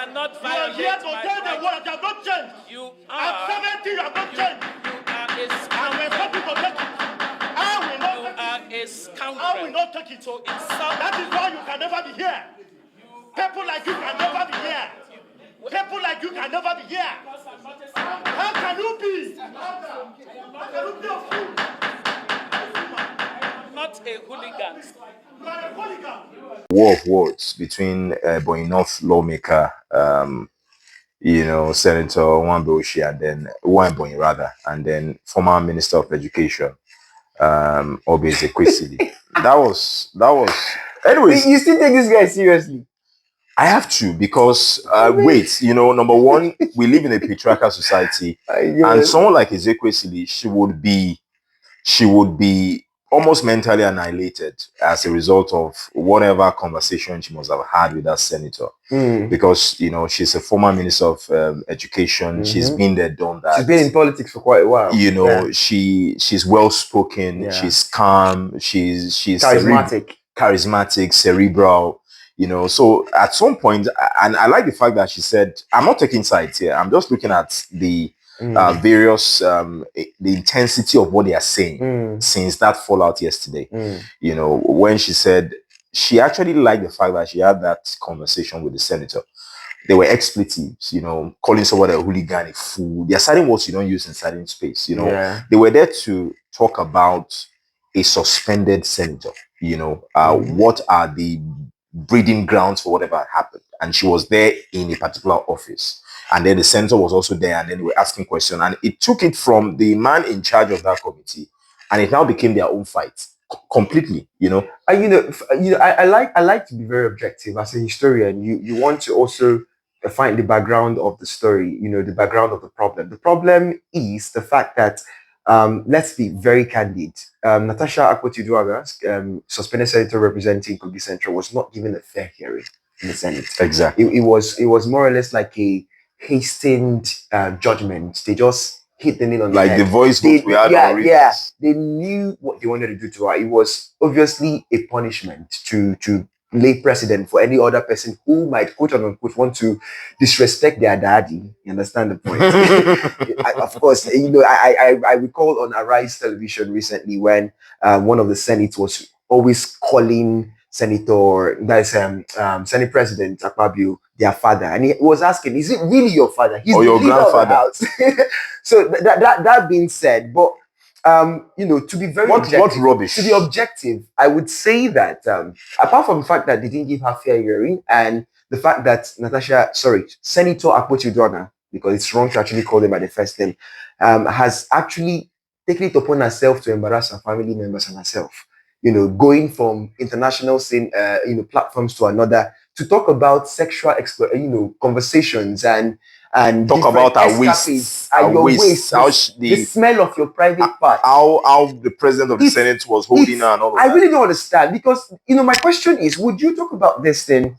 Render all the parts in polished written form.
cannot You are here violate to my tell the right. world you have not changed. You I'm are 70, you have not changed. a I'm expecting to take it. I will not You take are it. a scoundrel. I will not take it. So insult. That is why you can never be here. People like you can never be here. People like you can never be here. How can you be? How can you be a fool? Not a hooligan. You are a hooligan. War of words between Ebonyi North lawmaker, Senator Nwaebonyi, and then Nwaebonyi rather, and then former Minister of Education, Ezekwesili. That was. Anyways, You still take this guy seriously? I have to because wait, number one, we live in a patriarchal society, and someone like Ezekwesili, she would be almost mentally annihilated as a result of whatever conversation she must have had with that senator. Because she's a former minister of education. She's been there, done that. She's been in politics for quite a while. She's well spoken. Yeah. She's calm. She's charismatic, cerebral. So at some point, and I like the fact that she said, "I'm not taking sides here. I'm just looking at the various the intensity of what they are saying since that fallout yesterday." When she said she actually liked the fact that she had that conversation with the senator. There were expletives, calling someone a hooligan, a fool. There are certain words you don't use in certain space. They were there to talk about a suspended senator. What are the breeding grounds for whatever happened? And she was there in a particular office. And then the senator was also there, and then they were asking questions. And it took it from the man in charge of that committee, and it now became their own fight completely. I like to be very objective as a historian. You want to also find the background of the story. The background of the problem. The problem is the fact that let's be very candid. Natasha Akpoti-Uduaghan, suspended senator representing Kogi Central, was not given a fair hearing in the Senate. Exactly. It was more or less like a hastened judgment. They just hit the nail on the head. Like the voice vote we had on readings. Yeah. They knew what they wanted to do to her. It was obviously a punishment to lay precedent for any other person who might, quote unquote, want to disrespect their daddy. You understand the point? Of course, I recall on Arise television recently when one of the Senate was always calling Senate President Akpabio their father, and he was asking, "Is it really your father? He's or your the leader of the grandfather?" house." So that being said, but to be very what rubbish. To be objective, I would say that apart from the fact that they didn't give her fair hearing, and the fact that Senator Akpoti-Uduaghan, because it's wrong to actually call them by the first name, has actually taken it upon herself to embarrass her family members and herself. Going from international platforms to another to talk about sexual conversations and talk about our waist, the smell of your private part. How the president of the Senate was holding her and all of that. I really don't understand, because my question is, would you talk about this thing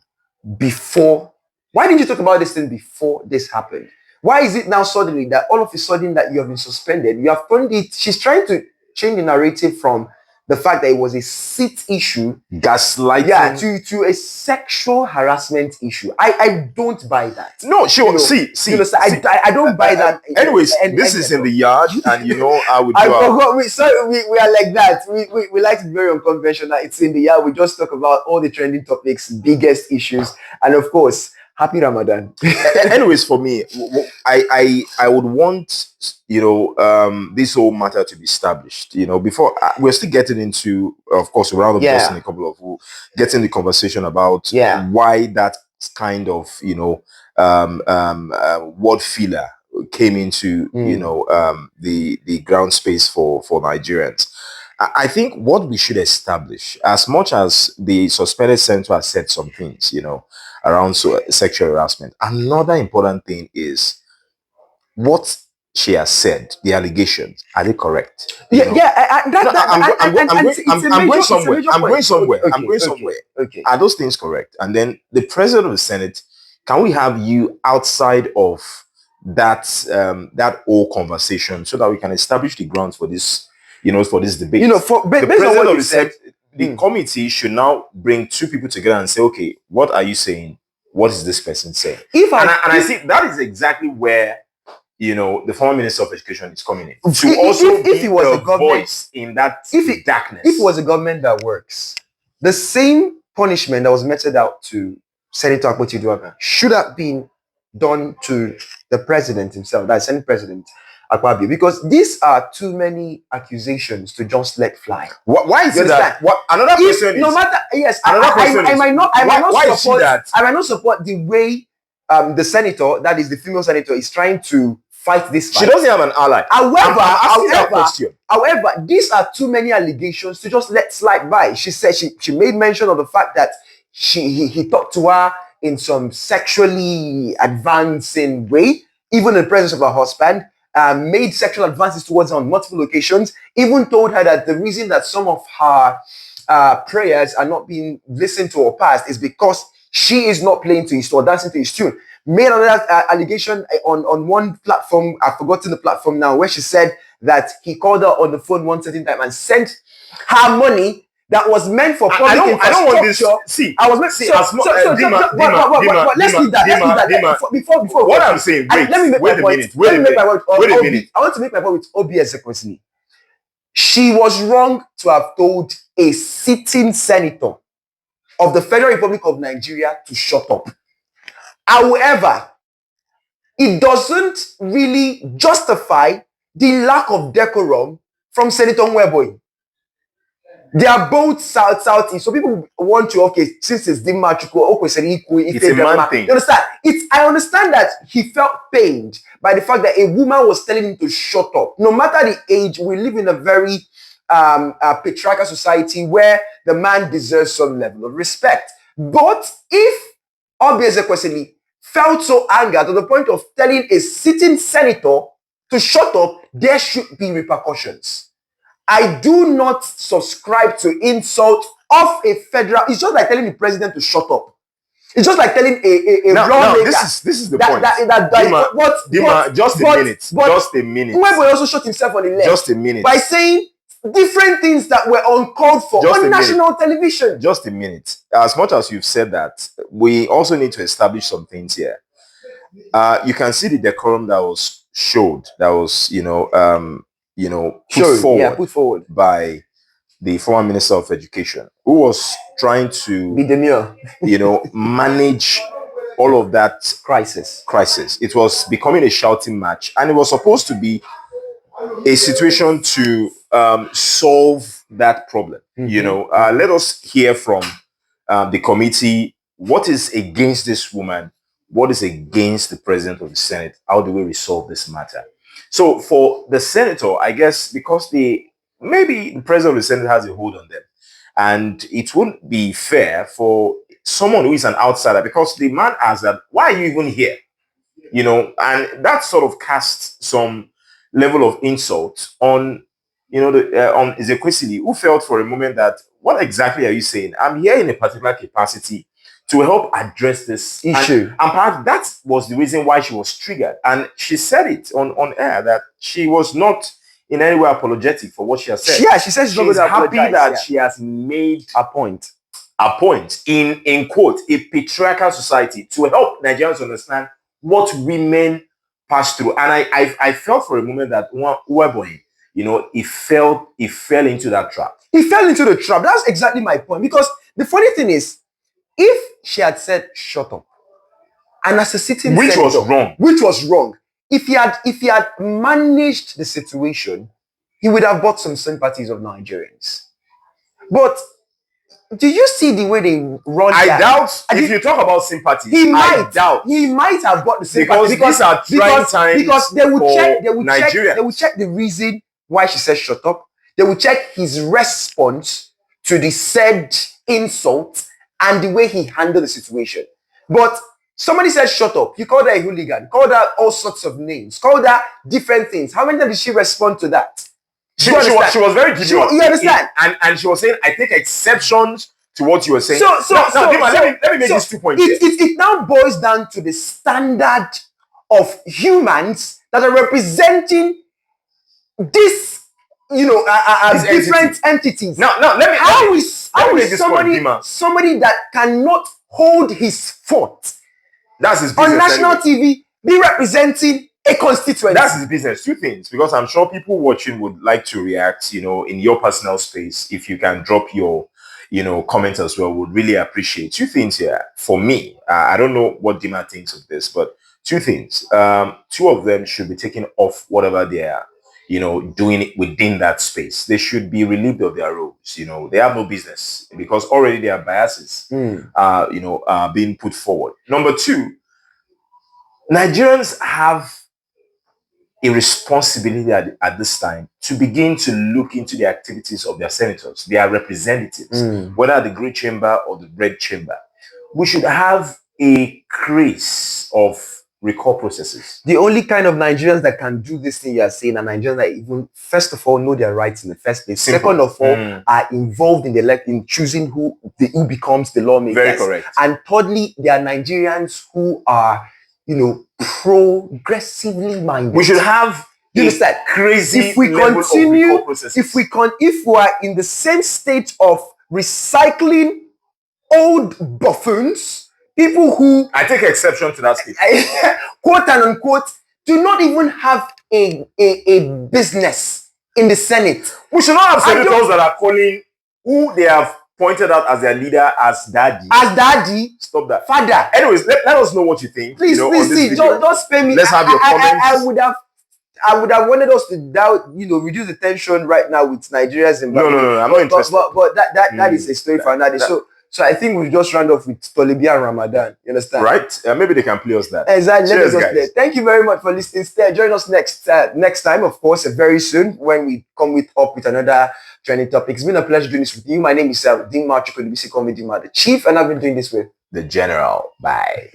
before? Why didn't you talk about this thing before this happened? Why is it now suddenly that all of a sudden that you have been suspended? You have turned it. She's trying to change the narrative from the fact that it was a seat issue, gaslighting, to a sexual harassment issue. I don't buy that. No, sure. See. I don't buy that. Anyways, this is in the yard, and I would. I forgot. We are like that. We like to be very unconventional. It's in the yard. We just talk about all the trending topics, biggest issues, and of course, happy Ramadan. Anyways, for me, I would want this whole matter to be established. Before we're still getting into, of course, a round of just in a couple of who getting the conversation about why that kind of word filler came into the ground space for Nigerians. I think what we should establish, as much as the suspended senator has said some things, around sexual harassment, another important thing is what she has said. The allegations, are they correct? I'm going somewhere. Okay. Are those things correct? And then the president of the Senate, can we have you outside of that whole conversation so that we can establish the grounds for this? For this debate. The president of the Senate, the committee should now bring two people together and say, okay, what are you saying? what is this person saying? I see that is exactly where the former Minister of Education is coming in to also if be it was the a government, voice in that darkness. If it was a government that works, the same punishment that was meted out to Senator Akpoti-Uduaghan should have been done to the president himself, that Senate President Akpabio, because these are too many accusations to just let fly. Why is it that? What another question is? No matter, yes, I might not support the way the senator, that is the female senator, is trying to fight this fight. She doesn't have an ally. However, these are too many allegations to just let slide by. She said she made mention of the fact that he talked to her in some sexually advancing way, even in the presence of her husband, made sexual advances towards her on multiple occasions, even told her that the reason that some of her prayers are not being listened to or passed is because she is not playing to his tune or dancing to his tune. Made another allegation on one platform, I've forgotten the platform now, where she said that he called her on the phone one certain time and sent her money that was meant for public infrastructure. I don't want this. See, I was meant let's leave that. Before what I'm saying, wait a minute. I want to make my point with Obi Ezekwesili. She was wrong to have told a sitting senator of the Federal Republic of Nigeria to shut up. However, it doesn't really justify the lack of decorum from Senator Nwaebonyi. They are both Southeast. So people want to, since it's Dimachuko, it's a man thing. You understand? I understand that he felt pained by the fact that a woman was telling him to shut up. No matter the age, we live in a very patriarchal society where the man deserves some level of respect. But if Obi Ezekwesili felt so angered to the point of telling a sitting senator to shut up, there should be repercussions. I do not subscribe to insult of a federal. It's just like telling the president to shut up. It's just like telling a lawmaker. This is the point. Just a minute. Nwaebonyi also shot himself on the leg. Just a minute. By saying different things that were uncalled for on national television. Just a minute. As much as you've said that, we also need to establish some things here. You can see the decorum that was showed, that was, put forward by the former Minister of Education, who was trying to be demure, manage all of that crisis. It was becoming a shouting match, and it was supposed to be a situation to solve that problem. Mm-hmm. Let us hear from the committee. What is against this woman? What is against the president of the Senate? How do we resolve this matter? So for the senator, I guess because maybe the president of the Senate has a hold on them, and it wouldn't be fair for someone who is an outsider, because the man asked that, why are you even here? And that sort of casts some level of insult on, on Ezekwesili, who felt for a moment that, what exactly are you saying? I'm here in a particular capacity to help address this issue. And perhaps that was the reason why she was triggered. And she said it on air that she was not in any way apologetic for what she has said. Yeah, she says she's happy that she has made a point in quote, a patriarchal society to help Nigerians understand what women pass through. And I felt for a moment that Nwaebonyi, he fell into that trap. He fell into the trap. That's exactly my point. Because the funny thing is, if she had said shut up, and as a sitting which was wrong, if he had managed the situation, he would have bought some sympathies of Nigerians. But do you see the way they run? I doubt. If you talk about sympathies, he might have bought the sympathy because they would check the reason why she said shut up. They would check his response to the said insult and the way he handled the situation. But somebody said shut up. You called her a hooligan, called her all sorts of names, called her different things. How many times did she respond to that? She was very demure. You understand? And she was saying, I take exceptions to what you were saying. Let me make these 2 points. It now boils down to the standard of humans that are representing this, different entities. Now, let me How is somebody that cannot hold his foot That's his business. On national TV, be representing a constituency. That's his business. Two things, because I'm sure people watching would like to react, in your personal space. If you can drop your, comment as well, would really appreciate. Two things here for me. I don't know what Dima thinks of this, but two things. Two of them should be taken off whatever they are, doing it within that space. They should be relieved of their roles. They have no business because already there are biases, being put forward. Number two, Nigerians have a responsibility at this time to begin to look into the activities of their senators, their representatives, whether the grey chamber or the red chamber. We should have a craze of recall processes. The only kind of Nigerians that can do this thing you are saying are Nigerians that even, first of all, know their rights in the first place. Simple. Second of all, are involved in in choosing who becomes the lawmakers. Very correct. And thirdly, they are Nigerians who are, progressively minded. We should have crazy if we level continue, of recall processes. if we are in the same state of recycling old buffoons, people who I take exception to that statement. quote and unquote do not even have a business in the Senate. We should not have senators that are calling who they have pointed out as their leader as daddy. Stop that. Father. Anyways, let us know what you think. Please, see, don't spare me. Let's have your comments. I would have wanted us to reduce the tension right now with Nigeria's environment. No, I'm not interested. But that is a story for another day. So I think we'll just round off with Tolebi and Ramadan. You understand? Right? Maybe they can play us that. Exactly. Cheers, guys. Thank you very much for listening. Join us next time, of course, very soon when we come up with another trending topic. It's been a pleasure doing this with you. My name is Dean Marchuk, the BC Comedy Dima, the Chief, and I've been doing this with the General. Bye.